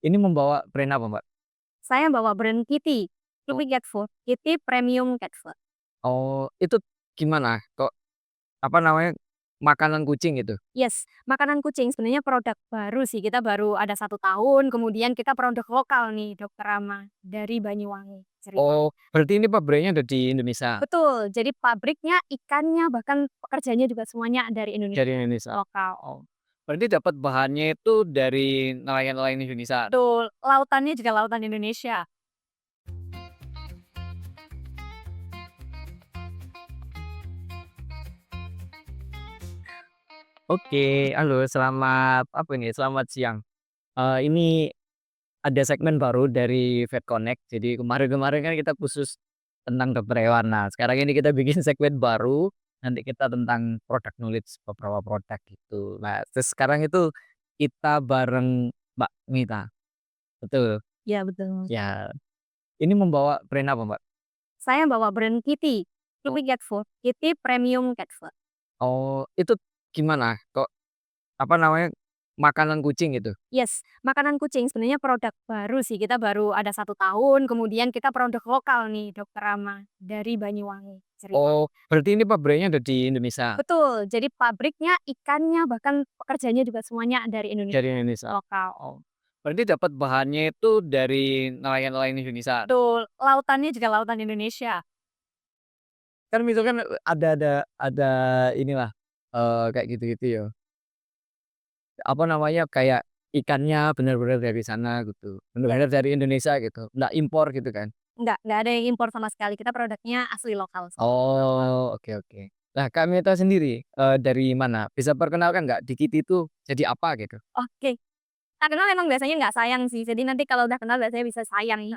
Ini membawa brand apa, Mbak? Saya bawa brand Kitty, Chewy Cat Food, Kitty Premium Cat Food. Oh, itu gimana? Kok, apa namanya, makanan kucing gitu? Yes, makanan kucing sebenarnya produk baru sih, kita baru ada 1 tahun, kemudian kita produk lokal nih, Dokter Rama, dari Banyuwangi ceritanya. Oh, berarti ini pabriknya ada di Indonesia? Betul, jadi pabriknya, ikannya, bahkan pekerjanya juga semuanya dari Indonesia, Dari Indonesia? lokal. Oh, berarti dapat bahannya itu dari nelayan-nelayan Indonesia? Betul, lautannya juga lautan Indonesia. Oke, halo selamat apa ini, selamat siang. Ini ada segmen baru dari Vet Connect. Jadi kemarin-kemarin kan kita khusus tentang dokter hewan. Nah, sekarang ini kita bikin segmen baru, nanti kita tentang product knowledge beberapa produk gitu. Nah, terus sekarang itu kita bareng Mbak Mita, betul? Ya betul. Ya, ini membawa brand apa, Mbak? Saya bawa brand Kitty, Chewy Cat Food, Kitty Premium Cat Food. Oh, itu gimana? Kok, apa namanya, makanan kucing gitu? Yes, makanan kucing sebenarnya produk baru sih, kita baru ada 1 tahun, kemudian kita produk lokal nih, Dokter Rama, dari Banyuwangi ceritanya. Oh, berarti ini pabriknya ada di Indonesia? Betul, jadi pabriknya, ikannya, bahkan pekerjanya juga semuanya dari Indonesia, Dari Indonesia? lokal. Oh, berarti dapat bahannya itu dari nelayan-nelayan Indonesia? Betul, lautannya juga lautan Indonesia. Kan itu kan, ada inilah, kayak gitu-gitu ya, apa namanya, kayak ikannya bener-bener dari sana gitu, Ya, bener-bener dari Indonesia gitu, nggak impor gitu kan? nggak ada yang impor sama sekali, kita produknya asli lokal sih. Oh, oke oke. Nah, Kak Mita sendiri, dari mana? Bisa perkenalkan nggak di Kiti itu jadi apa gitu? Oke, tak kenal emang biasanya nggak sayang sih, jadi nanti kalau udah kenal biasanya bisa sayang.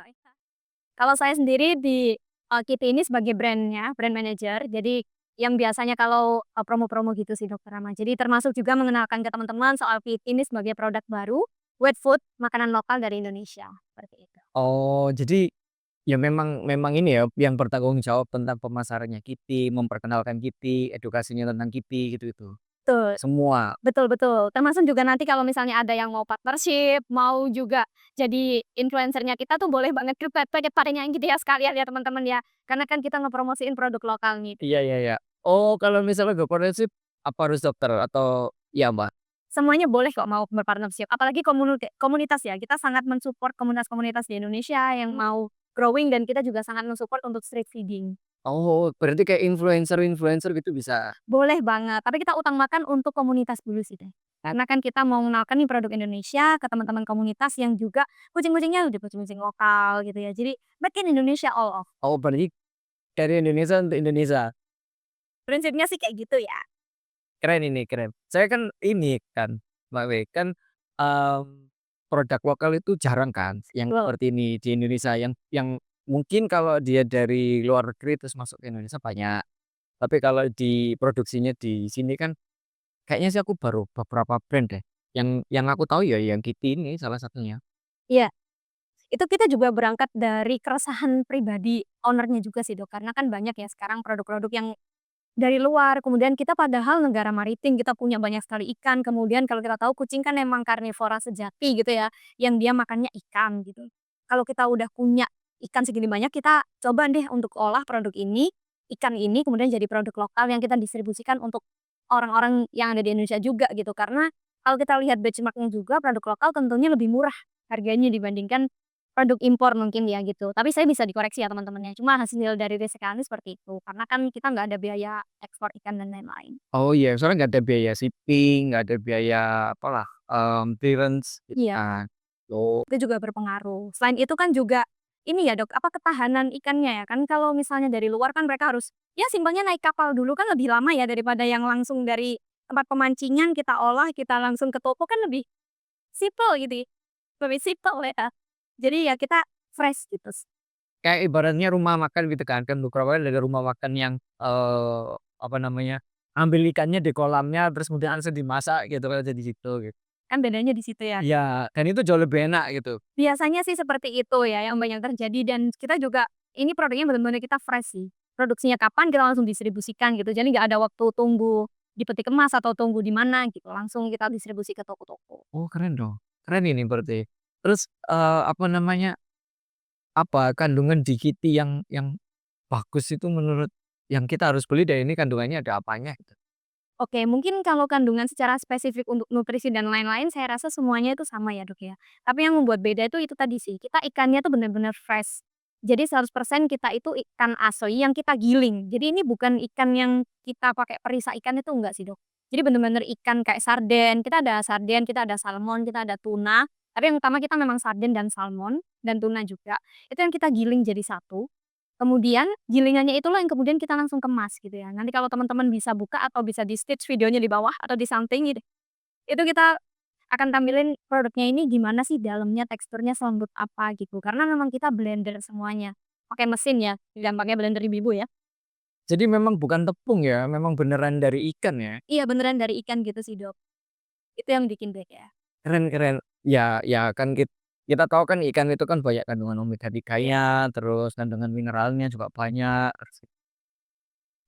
Kalau saya sendiri di, Kitty ini sebagai brand-nya, brand manager, jadi yang biasanya kalau, promo-promo gitu sih Dokter Rama. Jadi termasuk juga mengenalkan ke teman-teman soal Kitty ini sebagai produk baru, wet food, makanan lokal dari Indonesia, seperti itu. Oh, jadi ya memang memang ini ya, yang bertanggung jawab tentang pemasarannya Kiti, memperkenalkan Kiti, edukasinya tentang Kiti gitu-gitu, Betul, semua? betul betul. Termasuk juga nanti kalau misalnya ada yang mau partnership, mau juga jadi influencer-nya kita tuh boleh banget ke pakai gitu ya sekalian ya teman-teman ya, karena kan kita ngepromosiin produk lokal nih. Iya iya iya. Oh, kalau misalnya berpartnership, apa harus dokter atau iya, Mbak? Semuanya boleh kok mau berpartnership, apalagi komunitas ya, kita sangat men-support komunitas-komunitas di Indonesia yang mau growing dan kita juga sangat men-support untuk street feeding. Oh, berarti kayak influencer-influencer gitu bisa? Boleh banget, tapi kita utamakan untuk komunitas dulu sih deh. Karena kan kita mau mengenalkan nih produk Indonesia ke teman-teman komunitas yang juga kucing-kucingnya udah kucing-kucing lokal gitu ya. Jadi made in Indonesia all of. Oh, berarti dari Indonesia untuk Indonesia. Prinsipnya sih kayak gitu ya. Keren ini, keren. Saya kan ini kan, Mbak W, kan, produk lokal itu jarang kan yang Betul. seperti ini di Indonesia, yang mungkin kalau dia dari luar negeri terus masuk ke Indonesia banyak. Tapi kalau diproduksinya di sini kan kayaknya sih aku baru beberapa brand deh, yang aku tahu ya yang Kitty ini salah satunya. Iya, itu kita juga berangkat dari keresahan pribadi owner-nya juga sih Dok, karena kan banyak ya sekarang produk-produk yang dari luar, kemudian kita padahal negara maritim, kita punya banyak sekali ikan, kemudian kalau kita tahu kucing kan emang karnivora sejati gitu ya, yang dia makannya ikan gitu. Kalau kita udah punya ikan segini banyak, kita coba deh untuk olah produk ini, ikan ini kemudian jadi produk lokal yang kita distribusikan untuk orang-orang yang ada di Indonesia juga gitu. Karena kalau kita lihat benchmark-nya juga produk lokal tentunya lebih murah harganya dibandingkan produk impor mungkin ya gitu, tapi saya bisa dikoreksi ya teman-temannya, cuma hasil dari riset kami seperti itu, karena kan kita nggak ada biaya ekspor ikan dan lain-lain. Oh iya, soalnya nggak ada biaya shipping, nggak ada biaya apalah, clearance gitu Iya, kan. Oh, itu juga berpengaruh. Selain itu kan juga ini ya Dok, apa, ketahanan ikannya ya, kan kalau misalnya dari luar kan mereka harus ya simpelnya naik kapal dulu kan lebih lama ya daripada yang langsung dari tempat pemancingan kita olah, kita langsung ke toko kan lebih simpel gitu, lebih simpel ya. Jadi ya kita fresh gitu. kayak ibaratnya rumah makan gitu kan beberapa kali ada rumah makan yang, apa namanya, ambil ikannya di kolamnya terus kemudian langsung dimasak gitu kan jadi situ gitu. Kan bedanya di situ ya. Iya, dan itu jauh lebih enak gitu. Biasanya sih seperti itu ya yang banyak terjadi dan kita juga ini produknya benar-benar kita fresh sih. Produksinya kapan kita langsung distribusikan gitu. Jadi nggak ada waktu tunggu di peti kemas atau tunggu di mana gitu, langsung kita distribusi ke toko-toko. Oh keren dong, keren ini berarti. Terus, apa namanya, apa kandungan di Kitty yang bagus itu menurut yang kita harus beli dan ini kandungannya ada apanya gitu? Oke, mungkin kalau kandungan secara spesifik untuk nutrisi dan lain-lain saya rasa semuanya itu sama ya, Dok, ya. Tapi yang membuat beda itu tadi sih, kita ikannya tuh benar-benar fresh. Jadi 100% kita itu ikan asli yang kita giling. Jadi ini bukan ikan yang kita pakai perisa ikan itu enggak sih, Dok. Jadi benar-benar ikan kayak sarden, kita ada salmon, kita ada tuna. Tapi yang utama kita memang sarden dan salmon dan tuna juga. Itu yang kita giling jadi satu. Kemudian gilingannya itulah yang kemudian kita langsung kemas gitu ya. Nanti kalau teman-teman bisa buka atau bisa di-stitch videonya di bawah atau disamping gitu, itu kita akan tampilin produknya ini gimana sih dalamnya, teksturnya selembut apa gitu. Karena memang kita blender semuanya, pakai mesin ya, dan pakai blender ibu-ibu ya. Jadi memang bukan tepung ya, memang beneran dari ikan ya? Iya beneran dari ikan gitu sih, Dok. Itu yang bikin beda. Keren keren. Ya ya kan kita tahu kan ikan itu kan banyak kandungan omega 3-nya, terus kandungan mineralnya juga banyak, terus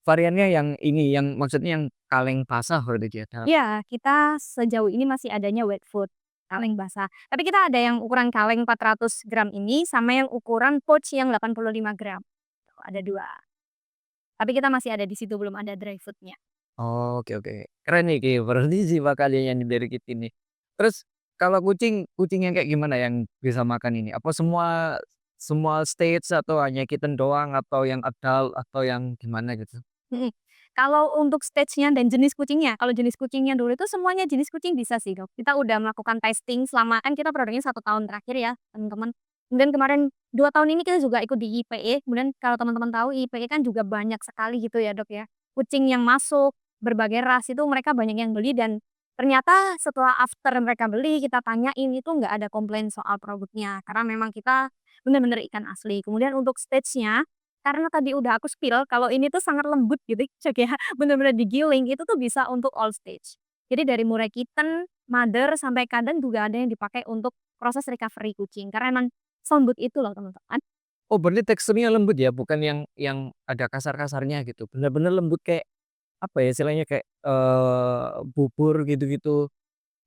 variannya yang ini, yang maksudnya yang kaleng basah berarti dia? Iya, kita sejauh ini masih adanya wet food, kaleng basah. Tapi kita ada yang ukuran kaleng 400 gram ini sama yang ukuran pouch yang 85 gram. Tuh, ada 2. Tapi kita masih ada di situ, belum ada dry food-nya. Oke oke. Keren nih Ki, berarti simak kalian yang dari Kitty nih. Terus kalau kucing, kucing yang kayak gimana yang bisa makan ini? Apa semua semua stage atau hanya kitten doang atau yang adult atau yang gimana gitu? Mhm. Kalau untuk stage-nya dan jenis kucingnya, kalau jenis kucingnya dulu itu semuanya jenis kucing bisa sih, Dok. Kita udah melakukan testing selama kan kita produknya 1 tahun terakhir ya, teman-teman. Kemudian kemarin 2 tahun ini kita juga ikut di IPE, kemudian kalau teman-teman tahu IPE kan juga banyak sekali gitu ya, Dok, ya. Kucing yang masuk, berbagai ras itu mereka banyak yang beli dan ternyata setelah after mereka beli, kita tanyain itu nggak ada komplain soal produknya, karena memang kita benar-benar ikan asli. Kemudian untuk stage-nya karena tadi udah aku spill kalau ini tuh sangat lembut gitu Cak ya, bener-bener digiling itu tuh bisa untuk all stage. Jadi dari mulai kitten, mother, sampai kadang juga ada yang dipakai untuk proses recovery kucing karena emang selembut itu loh teman-teman. Oh berarti teksturnya lembut ya, bukan yang ada kasar-kasarnya gitu, bener-bener lembut kayak, apa ya istilahnya, kayak, bubur gitu-gitu.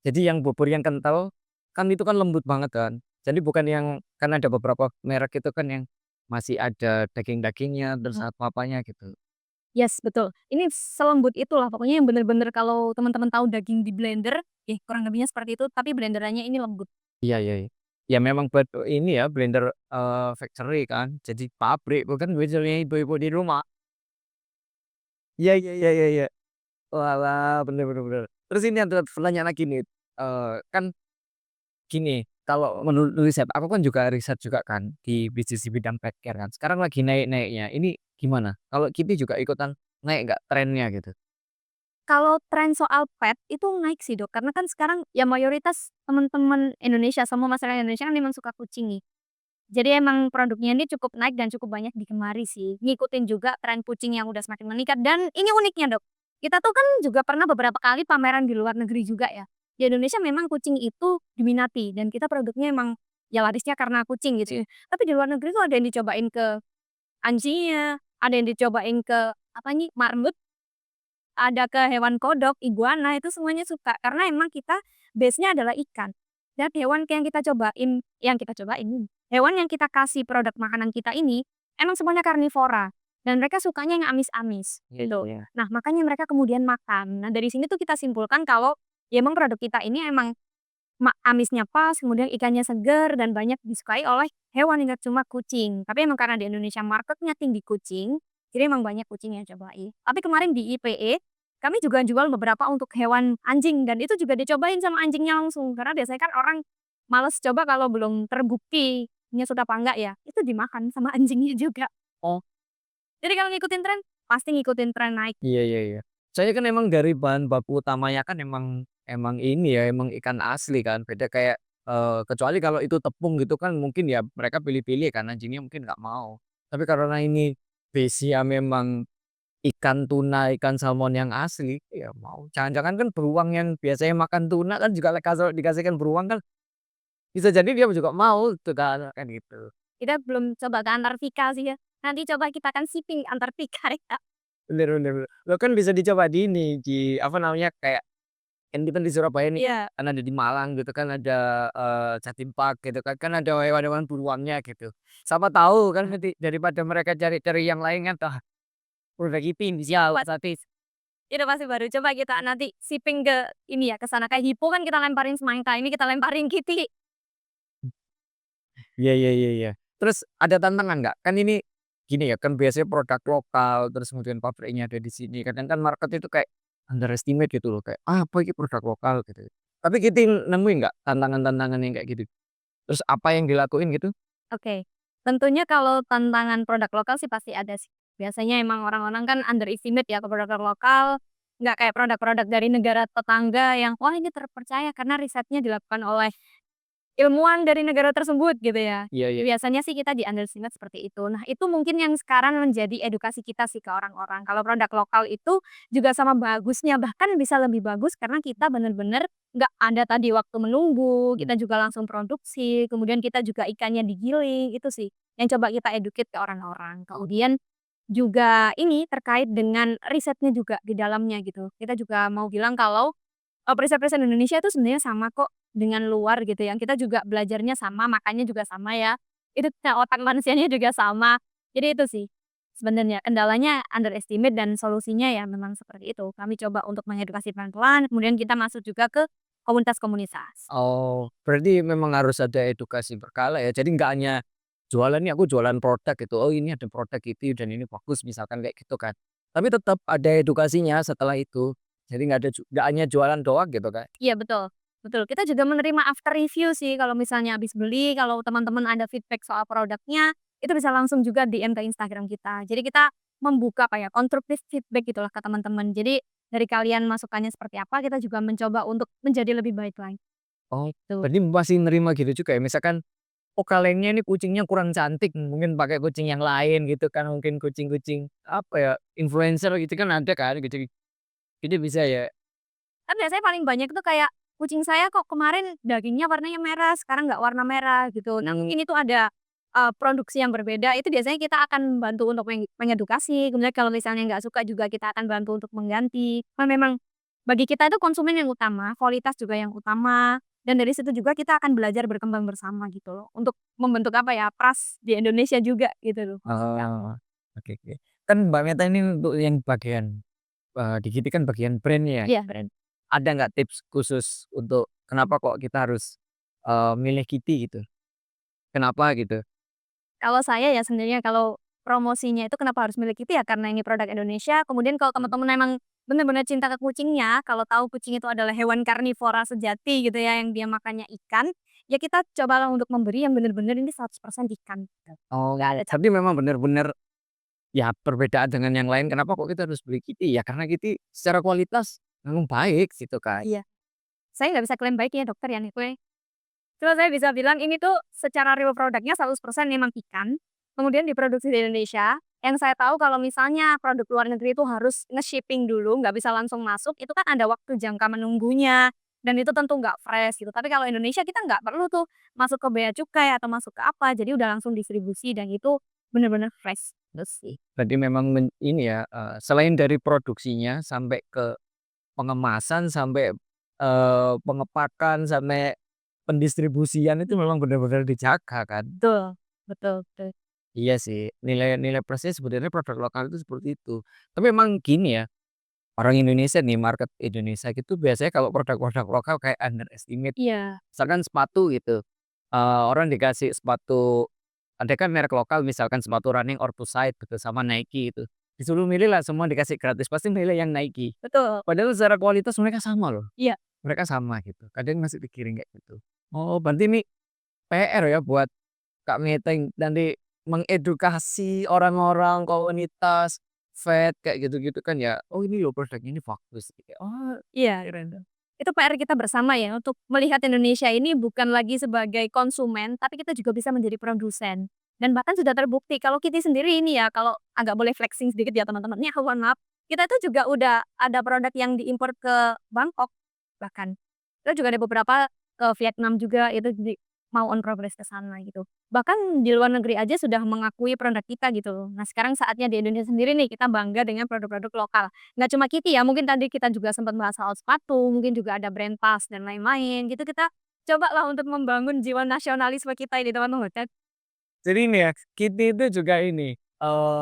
Jadi yang bubur yang kental, kan itu kan lembut banget kan. Jadi bukan yang kan ada beberapa merek itu kan yang masih ada daging-dagingnya, terus Mhm. apa-apanya gitu. Yes, betul. Ini selembut itulah pokoknya yang bener-bener kalau teman-teman tahu daging di blender, ya kurang lebihnya seperti itu, tapi blenderannya ini lembut. Iya iya iya. Ya memang buat ini ya blender, factory kan, jadi pabrik bukan biasanya ibu-ibu di rumah. Iya iya iya iya iya. Oalah, bener bener bener. Terus ini ada pertanyaan lagi nih, kan gini, kalau menurut riset, aku kan juga riset juga kan di bisnis di bidang pet care kan. Sekarang lagi naik-naiknya. Ini gimana? Kalau Kitty juga ikutan naik nggak trennya gitu? Kalau tren soal pet itu naik sih, Dok, karena kan sekarang ya mayoritas teman-teman Indonesia, semua masyarakat Indonesia kan memang suka kucing nih. Jadi emang produknya ini cukup naik dan cukup banyak digemari sih, ngikutin juga tren kucing yang udah semakin meningkat dan ini uniknya, Dok, kita tuh kan juga pernah beberapa kali pameran di luar negeri juga ya. Di Indonesia memang kucing itu diminati dan kita produknya emang ya larisnya karena kucing gitu ya. Tapi di luar negeri tuh ada yang dicobain ke anjingnya, ada yang dicobain ke apa nih, marmut, ada ke hewan kodok, iguana, itu semuanya suka karena emang kita base-nya adalah ikan. Dan hewan hewan yang kita kasih produk makanan kita ini, emang semuanya karnivora, dan mereka sukanya yang amis-amis, Iya gitu. iya. Nah, makanya mereka kemudian makan. Nah, dari sini tuh kita simpulkan kalau, ya emang produk kita ini emang amisnya pas, kemudian ikannya seger, dan banyak disukai oleh hewan, nggak cuma kucing. Tapi emang karena di Indonesia marketnya tinggi kucing, jadi emang banyak kucing yang cobain. Tapi kemarin di IPE, kami juga jual beberapa untuk hewan anjing, dan itu juga dicobain sama anjingnya langsung. Karena biasanya kan orang males coba kalau belum terbukti nyesut apa enggak ya, itu dimakan sama anjingnya juga. Oh, Jadi kalau ngikutin tren, pasti ngikutin tren naik. iya iya iya. Saya kan emang dari bahan baku utamanya kan emang emang ini ya, emang ikan asli kan, beda kayak, kecuali kalau itu tepung gitu kan mungkin ya mereka pilih-pilih kan, anjingnya mungkin nggak mau. Tapi karena ini base-nya memang ikan tuna, ikan salmon yang asli, ya mau. Jangan-jangan kan beruang yang biasanya makan tuna kan juga kalau dikasihkan beruang kan bisa jadi dia juga mau tuh kan gitu. Kita belum coba ke Antartika sih ya. Nanti coba kita akan shipping Antartika ya. Bener bener bener. Loh kan bisa dicoba di ini, di apa namanya, kayak kan kita di Surabaya nih, Iya. kan ada di Malang gitu kan ada, Jatim Park gitu kan, kan ada hewan-hewan buruannya gitu. Siapa tahu kan nanti daripada mereka cari-cari yang lain kan, ah, produk itu bisa Wah, tapi inovasi baru. Coba kita nanti shipping ke ini ya, ke sana kayak Hippo kan kita lemparin semangka, ini kita lemparin Kitty. iya iya iya iya. Terus ada tantangan nggak? Kan ini gini ya, kan biasanya produk lokal, terus kemudian pabriknya ada di sini, kadang kan market itu kayak underestimate gitu loh, kayak, "Ah, apa ini produk lokal?" Gitu. Tapi kita nemuin nggak tantangan-tantangan yang kayak gitu? Terus apa yang dilakuin gitu? Oke. Tentunya kalau tantangan produk lokal sih pasti ada sih. Biasanya emang orang-orang kan underestimate ya ke produk lokal, nggak kayak produk-produk dari negara tetangga yang, wah ini terpercaya karena risetnya dilakukan oleh ilmuwan dari negara tersebut gitu ya. Iya iya. Biasanya sih kita di-underestimate seperti itu. Nah, itu mungkin yang sekarang menjadi edukasi kita sih ke orang-orang. Kalau produk lokal itu juga sama bagusnya, bahkan bisa lebih bagus karena kita bener-bener nggak ada tadi waktu menunggu, kita juga langsung produksi, kemudian kita juga ikannya digiling, itu sih yang coba kita educate ke orang-orang. Kemudian juga ini terkait dengan risetnya juga di dalamnya gitu. Kita juga mau bilang kalau preset-preset Indonesia itu sebenarnya sama kok dengan luar gitu yang kita juga belajarnya sama, makannya juga sama ya. Itu otak manusianya juga sama. Jadi itu sih sebenarnya kendalanya underestimate dan solusinya ya memang seperti itu. Kami coba untuk mengedukasi pelan-pelan, kemudian kita masuk juga ke komunitas-komunitas. Oh, berarti memang harus ada edukasi berkala ya. Jadi nggak hanya jualan nih, aku jualan produk gitu. Oh, ini ada produk itu dan ini bagus misalkan kayak gitu kan. Tapi tetap ada edukasinya setelah itu. Jadi nggak hanya jualan doang gitu kan. Iya betul, betul. Kita juga menerima after review sih kalau misalnya habis beli, kalau teman-teman ada feedback soal produknya, itu bisa langsung juga DM ke Instagram kita. Jadi kita membuka apa ya, konstruktif feedback gitulah ke teman-teman. Jadi dari kalian masukannya seperti apa, kita juga mencoba untuk menjadi lebih baik lagi, Oh, tuh. berarti masih nerima gitu juga ya. Misalkan, oh kalengnya ini kucingnya kurang cantik, mungkin pakai kucing yang lain gitu kan. Mungkin kucing-kucing apa ya, influencer gitu kan ada kan gitu. Jadi bisa ya. Kan biasanya paling banyak tuh kayak, "Kucing saya kok kemarin dagingnya warnanya merah, sekarang nggak warna merah," gitu. Nah mungkin itu ada, produksi yang berbeda, itu biasanya kita akan bantu untuk mengedukasi, kemudian kalau misalnya nggak suka juga kita akan bantu untuk mengganti. Kan memang bagi kita itu konsumen yang utama, kualitas juga yang utama, dan dari situ juga kita akan belajar berkembang bersama gitu loh, untuk membentuk apa ya, trust di Indonesia juga gitu loh. Ya. Oh, oke oke. Kan Mbak Meta ini untuk yang bagian, di Kiti kan bagian brand-nya ya. Iya, brand. Ada nggak tips khusus untuk kenapa kok kita harus, milih Kiti gitu? Kenapa gitu? Kalau saya ya sebenarnya kalau promosinya itu kenapa harus milik itu ya karena ini produk Indonesia, kemudian kalau teman-teman memang benar-benar cinta ke kucingnya, kalau tahu kucing itu adalah hewan karnivora sejati gitu ya, yang dia makannya ikan, ya kita cobalah untuk memberi yang benar-benar ini 100% ikan, gitu. Oh, Nggak ada berarti memang bener-bener ya perbedaan dengan yang lain kenapa kok kita harus beli Kiti, ya karena Kiti secara kualitas memang baik gitu kan. iya. Saya nggak bisa klaim baik ya dokter ya nih kue. Cuma saya bisa bilang ini tuh secara real produknya 100% memang ikan, kemudian diproduksi di Indonesia. Yang saya tahu kalau misalnya produk luar negeri itu harus nge-shipping dulu, nggak bisa langsung masuk, itu kan ada waktu jangka menunggunya, dan itu tentu nggak fresh gitu. Tapi kalau Indonesia kita nggak perlu tuh masuk ke bea cukai atau masuk ke apa, jadi udah langsung distribusi dan itu bener-bener fresh, gitu sih. Berarti memang ini ya, selain dari produksinya sampai ke pengemasan, sampai, pengepakan, sampai pendistribusian itu memang benar-benar dijaga kan. Betul, betul betul. Iya sih, nilai-nilai plusnya sebenarnya produk lokal itu seperti itu. Tapi memang gini ya, orang Indonesia nih, market Indonesia gitu biasanya kalau produk-produk lokal kayak underestimate. Iya, Misalkan sepatu gitu, orang dikasih sepatu ada kan merek lokal misalkan sepatu running Orthosign gitu sama Nike itu. Disuruh milih lah semua dikasih gratis, pasti milih yang Nike. betul. Padahal secara kualitas mereka sama loh, Iya. mereka sama gitu. Kadang masih pikirin kayak gitu. Oh, berarti ini PR ya buat Kak Meta nanti mengedukasi orang-orang, komunitas, kayak gitu-gitu kan ya, "Oh ini loh produknya ini bagus." Oh, Iya. keren dong. Itu PR kita bersama ya, untuk melihat Indonesia ini bukan lagi sebagai konsumen, tapi kita juga bisa menjadi produsen. Dan bahkan sudah terbukti kalau kita sendiri ini ya, kalau agak boleh flexing sedikit ya teman-teman, ini mohon maaf, kita itu juga udah ada produk yang diimpor ke Bangkok bahkan. Kita juga ada beberapa ke Vietnam juga, itu mau on progress ke sana gitu. Bahkan di luar negeri aja sudah mengakui produk kita gitu loh. Nah sekarang saatnya di Indonesia sendiri nih kita bangga dengan produk-produk lokal. Nggak cuma Kiti ya, mungkin tadi kita juga sempat bahas soal sepatu, mungkin juga ada brand tas dan lain-lain gitu, kita cobalah untuk membangun jiwa nasionalisme kita ini teman-teman. Jadi ini ya, Kiti itu juga ini,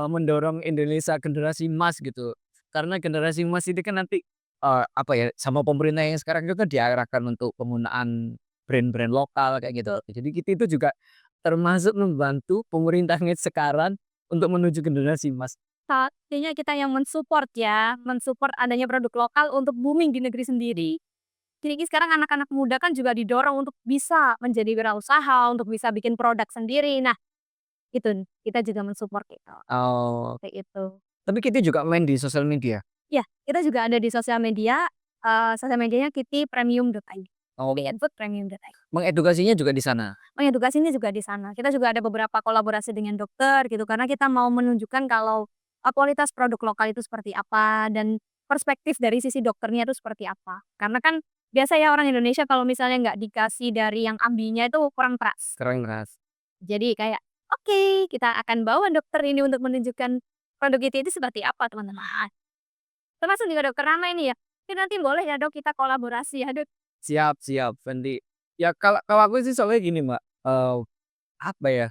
mendorong Indonesia generasi emas gitu. Karena generasi emas ini kan nanti, apa ya, sama pemerintah yang sekarang itu kan diarahkan untuk penggunaan brand-brand lokal kayak gitu. Jadi Kiti itu juga termasuk membantu pemerintahnya sekarang untuk menuju generasi emas. Pastinya kita yang mensupport ya, mensupport adanya produk lokal untuk booming di negeri sendiri. Jadi sekarang anak-anak muda kan juga didorong untuk bisa menjadi wirausaha, untuk bisa bikin produk sendiri. Nah, itu kita juga mensupport itu, Oh, kayak itu. tapi Kiti juga main di sosial media? Ya, kita juga ada di sosial medianya kittypremium.id, Oh, kittyfoodpremium.id. mengedukasinya juga di sana? Mengedukasinya juga di sana. Kita juga ada beberapa kolaborasi dengan dokter gitu, karena kita mau menunjukkan kalau, kualitas produk lokal itu seperti apa dan perspektif dari sisi dokternya itu seperti apa. Karena kan biasa ya orang Indonesia kalau misalnya nggak dikasih dari yang ambinya itu kurang peras. Keren, Mas. Jadi kayak, "Oke, kita akan bawa dokter ini untuk menunjukkan produk itu seperti apa teman-teman." Termasuk juga dokter Rama ini ya, "Ini nanti boleh ya Dok kita kolaborasi ya Dok." Siap siap, nanti ya kalau kalau aku sih soalnya gini Mbak, apa ya,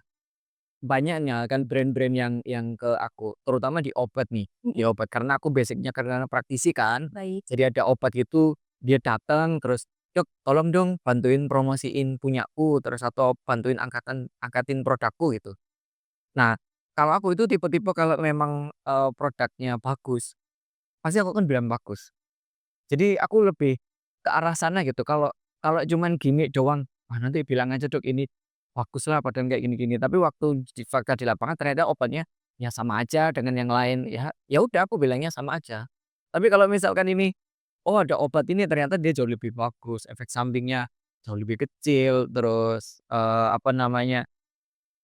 banyaknya kan brand-brand yang ke aku, terutama di obat nih, di Mhm. obat karena aku basic-nya karena praktisi kan. Baik. Jadi ada obat gitu, dia datang terus, "Dok tolong dong bantuin promosiin punyaku," terus atau bantuin angkatin produkku gitu. Nah, kalau aku itu tipe-tipe kalau memang, produknya bagus, pasti aku kan bilang bagus. Jadi aku lebih ke arah sana gitu, kalau kalau cuman gimik doang, "Wah nanti bilang aja Dok ini baguslah padahal kayak gini-gini." Tapi waktu di fakta di lapangan ternyata obatnya ya sama aja dengan yang lain, ya ya udah aku bilangnya sama aja. Tapi kalau misalkan ini, oh ada obat ini ternyata dia jauh lebih bagus, efek sampingnya jauh lebih kecil, terus, apa namanya,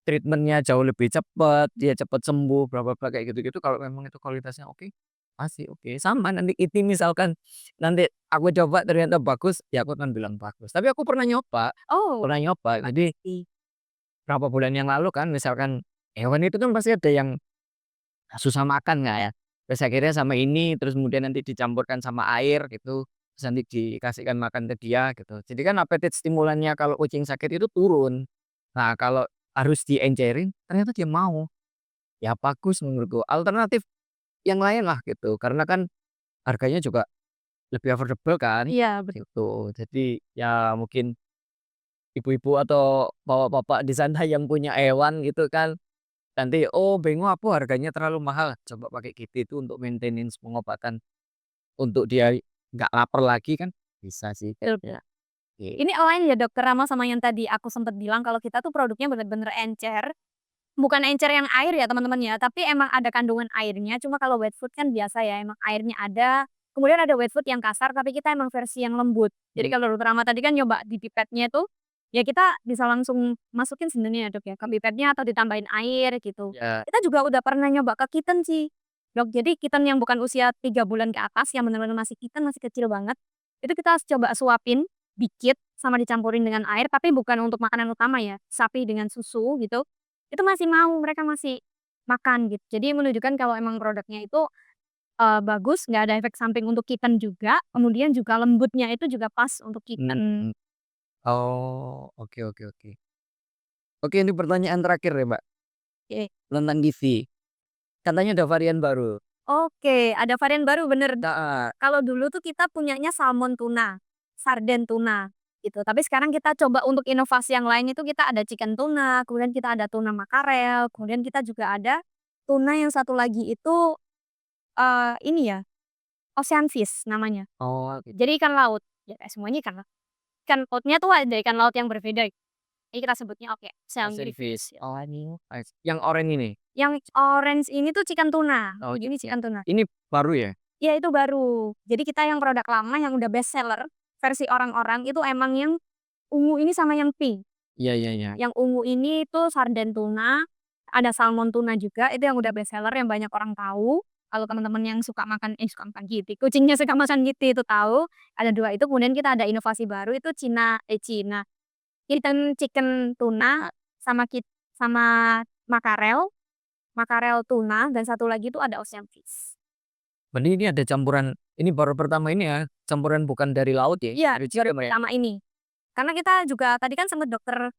treatment-nya jauh lebih cepat, dia cepat sembuh, bla bla bla, kayak gitu-gitu, kalau memang itu kualitasnya oke, pasti oke. Sama nanti itu misalkan nanti aku coba ternyata bagus, ya aku akan bilang bagus. Tapi aku Oh, pernah nyoba, jadi pasti. berapa bulan yang lalu kan misalkan hewan itu kan pasti ada yang susah makan nggak ya, terus akhirnya sama ini, terus kemudian nanti dicampurkan sama air gitu, terus nanti dikasihkan makan ke dia gitu. Jadi kan appetite stimulannya kalau kucing sakit itu turun. Nah kalau harus diencerin, ternyata dia mau. Ya bagus menurutku, alternatif yang lain lah gitu, karena kan harganya juga lebih affordable kan, Iya, gitu. Jadi ya mungkin ibu-ibu atau bapak-bapak di sana yang punya hewan gitu kan, nanti, "Oh bengok aku harganya terlalu mahal, coba pakai Kiti itu untuk maintenance pengobatan, untuk dia nggak lapar lagi kan." Bisa sih betul. kayaknya, Ini align ya Dokter Rama sama yang tadi aku sempet bilang kalau kita tuh produknya bener-bener encer, bukan encer yang air ya teman-teman ya, tapi emang ada kandungan airnya, cuma kalau wet food kan biasa ya emang airnya ada, kemudian ada wet food yang kasar tapi kita emang versi yang lembut. Jadi mmm, kalau Dokter Rama tadi kan nyoba di pipetnya tuh, ya kita bisa langsung masukin sebenarnya ya Dok ya, ke pipetnya atau ditambahin air gitu. ya, Kita juga udah pernah nyoba ke kitten sih, Dok, jadi kitten yang bukan usia 3 bulan ke atas, yang bener-bener masih kitten, masih kecil banget, itu kita coba suapin dikit sama dicampurin dengan air, tapi bukan untuk makanan utama ya, sapi dengan susu gitu, itu masih mau, mereka masih makan gitu. Jadi menunjukkan kalau emang produknya itu, bagus, nggak ada efek samping untuk kitten juga, kemudian juga lembutnya itu juga pas untuk kitten. mhm. Oh, oke oke oke. Oke ini pertanyaan terakhir ya Mbak, Oke. tentang gizi. Katanya ada varian baru? Oke, ada varian baru bener. Heeh. Kalau dulu tuh kita punyanya salmon tuna, sarden tuna, gitu. Tapi sekarang kita coba untuk inovasi yang lain itu kita ada chicken tuna, kemudian kita ada tuna makarel, kemudian kita juga ada tuna yang satu lagi itu, ini ya, ocean fish namanya. Oh gitu, Jadi ikan laut, ya kayak semuanya ikan laut. Ikan lautnya tuh ada ikan laut yang berbeda, jadi kita sebutnya oke, ocean Ocean fish. fish gitu. Oh ini, yang oranye ini? Yang orange ini tuh chicken tuna, Oh ini ya. chicken tuna. Ini baru ya? Iya itu baru. Jadi kita yang produk lama yang udah best seller, versi orang-orang itu emang yang ungu ini sama yang pink. Iya iya iya. Yang ungu ini tuh sarden tuna, ada salmon tuna juga, itu yang udah best seller yang banyak orang tahu. Kalau teman-teman yang suka makan gitik, kucingnya suka makan gitik itu tahu, ada 2 itu. Kemudian kita ada inovasi baru itu Cina Chicken chicken tuna sama sama makarel, makarel tuna dan satu lagi itu ada ocean fish. Berarti ini ada campuran ini baru pertama ini ya, campuran bukan dari laut ya, Iya, dari baru chicken ya? pertama ini. Karena kita juga tadi kan sempet dokter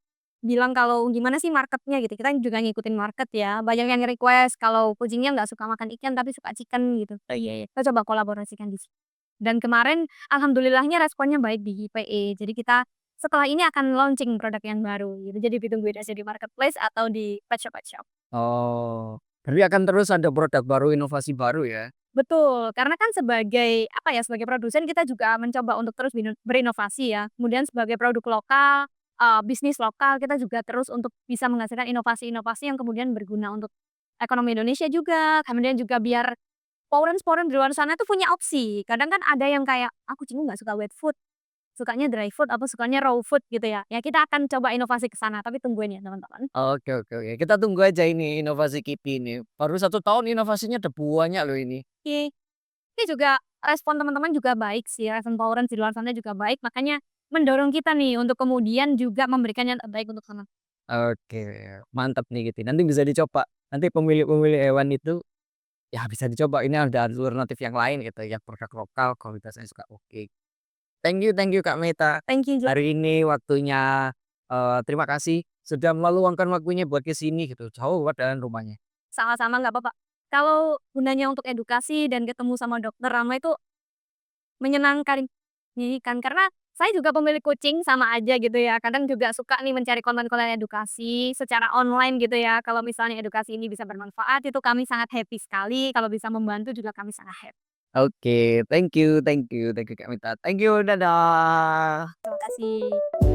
bilang kalau gimana sih marketnya gitu, kita juga ngikutin market ya, banyak yang request kalau kucingnya nggak suka makan ikan tapi suka chicken gitu. Oh iya iya. Kita coba kolaborasikan di situ. Dan kemarin alhamdulillahnya responnya baik di PE. Jadi kita setelah ini akan launching produk yang baru gitu. Jadi ditungguin aja di marketplace atau di pet shop. Oh, berarti akan terus ada produk baru, inovasi baru ya? Betul, karena kan sebagai, apa ya, sebagai produsen kita juga mencoba untuk terus berinovasi ya. Kemudian sebagai produk lokal, bisnis lokal, kita juga terus untuk bisa menghasilkan inovasi-inovasi yang kemudian berguna untuk ekonomi Indonesia juga, kemudian juga biar foreign-foreign di luar sana tuh punya opsi. Kadang kan ada yang kayak, "Ah, kucingku nggak suka wet food, sukanya dry food, apa sukanya raw food," gitu ya. Ya kita akan coba inovasi ke sana, tapi tungguin ya teman-teman. Oke oke oke, kita tunggu aja ini inovasi Kipi ini. Baru 1 tahun inovasinya udah banyak loh ini. Oke. Ini juga respon teman-teman juga baik sih, respon tolerance di luar sana juga baik, makanya mendorong kita nih untuk kemudian juga memberikan yang terbaik untuk teman. Oke, mantap nih gitu, nanti bisa dicoba. Nanti pemilik-pemilik hewan itu, ya bisa dicoba, ini ada alternatif yang lain gitu, yang produk lokal kualitasnya juga oke. Thank you Kak Meta, Thank you juga. hari ini waktunya, terima kasih sudah meluangkan waktunya buat ke sini gitu, jauh padahal rumahnya. Sama-sama nggak apa-apa. Kalau gunanya untuk edukasi dan ketemu sama dokter ramah itu menyenangkan, menyenangkan karena saya juga pemilik kucing sama aja gitu ya, kadang juga suka nih mencari konten-konten edukasi secara online gitu ya. Kalau misalnya edukasi ini bisa bermanfaat itu kami sangat happy sekali, kalau bisa membantu juga kami sangat happy. Oke, thank you Kak Meta, thank you, dadah. Terima kasih.